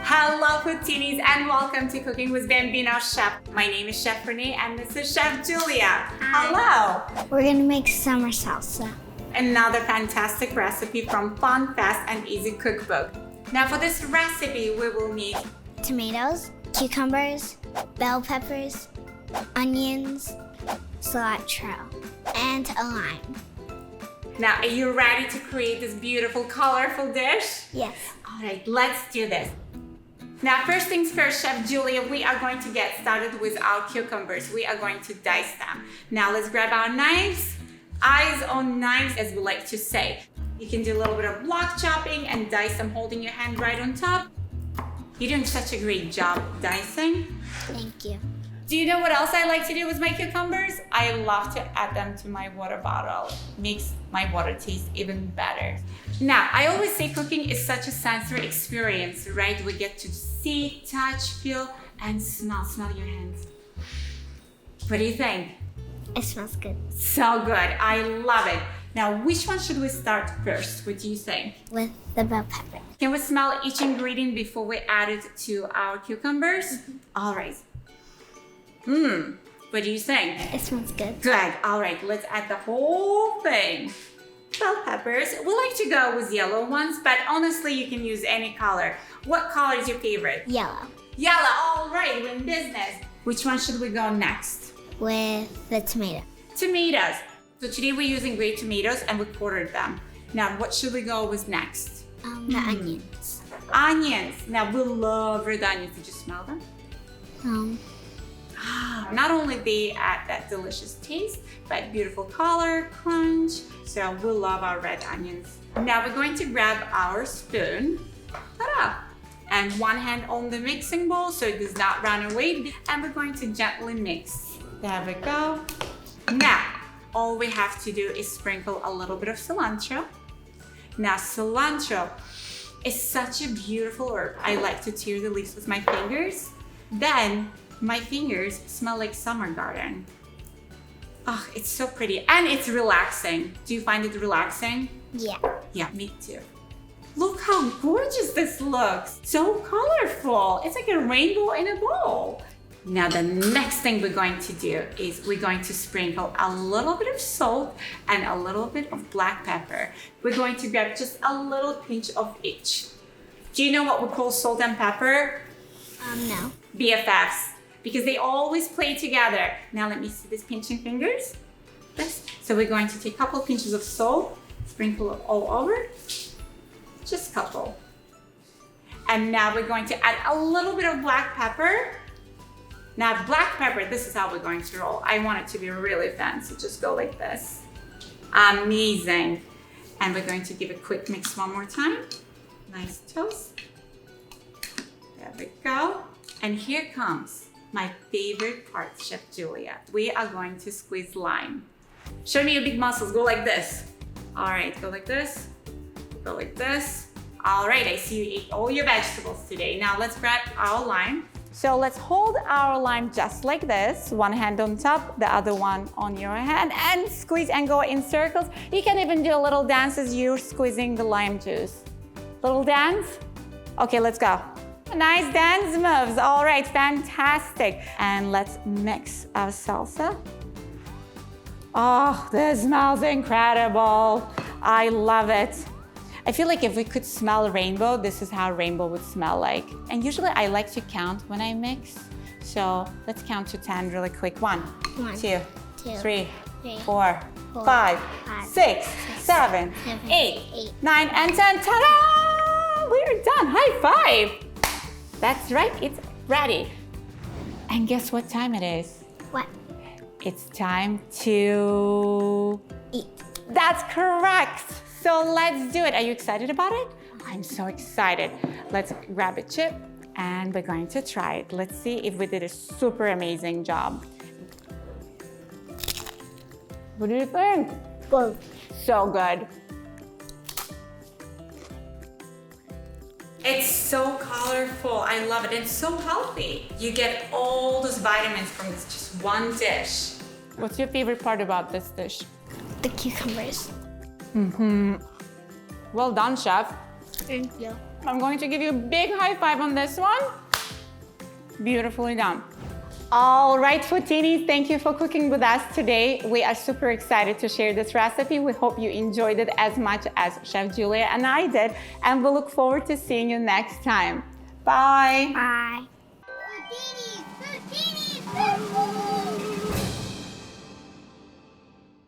Hello FoodTeenies and welcome to Cooking with Bambino Chef. My name is Chef Renee and this is Chef Julia. Hello. We're gonna make summer salsa. Another fantastic recipe from Fun, Fast and Easy Cookbook. Now for this recipe we will need Tomatoes, cucumbers, bell peppers, onions, cilantro, and a lime. Now are you ready to create this beautiful colorful dish? Yes. Alright, let's do this. Now first things first, Chef Julia, we are going to get started with our cucumbers. We are going to dice them. Now let's grab our knives. Eyes on knives, as we like to say. You can do a little bit of block chopping and dice them holding your hand right on top. You're doing such a great job dicing. Thank you. Do you know what else I like to do with my cucumbers? I love to add them to my water bottle. Makes my water taste even better. Now, I always say cooking is such a sensory experience, right? We get to see, touch, feel, and smell. Smell your hands. What do you think? It smells good. So good. I love it. Now, which one should we start first? What do you think? With the bell pepper. Can we smell each ingredient before we add it to our cucumbers? Mm-hmm. All right. What do you think? It smells good. Good. All right, let's add the whole thing. Bell peppers. We like to go with yellow ones, but honestly, you can use any color. What color is your favorite? Yellow. Yellow. All right, we're in business. Which one should we go next? With the tomato. Tomatoes. So today we're using great tomatoes and we quartered them. Now, what should we go with next? The onions. Onions. Now, we love red onions. Did you smell them? Not only they add that delicious taste, but beautiful color, crunch. So we love our red onions. Now we're going to grab our spoon. Ta-da! And one hand on the mixing bowl so it does not run away. And we're going to gently mix. There we go. Now, all we have to do is sprinkle a little bit of cilantro. Now, cilantro is such a beautiful herb. I like to tear the leaves with my fingers. Then, my fingers smell like summer garden. Oh, it's so pretty and it's relaxing. Do you find it relaxing? Yeah. Yeah, me too. Look how gorgeous this looks. So colorful. It's like a rainbow in a bowl. Now the next thing we're going to do is we're going to sprinkle a little bit of salt and a little bit of black pepper. We're going to grab just a little pinch of each. Do you know what we call salt and pepper? No. BFFs. Because they always play together. Now let me see this pinching fingers. This. So we're going to take a couple pinches of salt, sprinkle it all over. Just a couple. And now we're going to add a little bit of black pepper. Now black pepper, this is how we're going to roll. I want it to be really fancy. Just go like this. Amazing. And we're going to give a quick mix one more time. Nice toast. There we go. And here comes my favorite part, Chef Julia. We are going to squeeze lime. Show me your big muscles. Go like this. All right, go like this. Go like this. All right, I see you ate all your vegetables today. Now let's grab our lime. So let's hold our lime just like this. One hand on top, the other one on your hand, and squeeze and go in circles. You can even do a little dance as you're squeezing the lime juice. Little dance? Okay, let's go. Nice dance moves. All right, fantastic. And let's mix our salsa. Oh, this smells incredible. I love it. I feel like if we could smell rainbow, this is how rainbow would smell like. And usually I like to count when I mix. So let's count to 10 really quick. 1, 2, 3, 4, 5, 6, 7, 8, 9, and 10. Ta-da! We're done. High five. That's right, it's ready. And guess what time it is? What? It's time to eat. That's correct. So let's do it. Are you excited about it? I'm so excited. Let's grab a chip and we're going to try it. Let's see if we did a super amazing job. What do you think? Good. So good. It's so colorful. I love it. It's so healthy. You get all those vitamins from this just one dish. What's your favorite part about this dish? The cucumbers. Well done, chef. Thank you. I'm going to give you a big high five on this one. Beautifully done. All right, FoodTeenies, thank you for cooking with us today. We are super excited to share this recipe. We hope you enjoyed it as much as Chef Julia and I did, and we look forward to seeing you next time. Bye. Bye.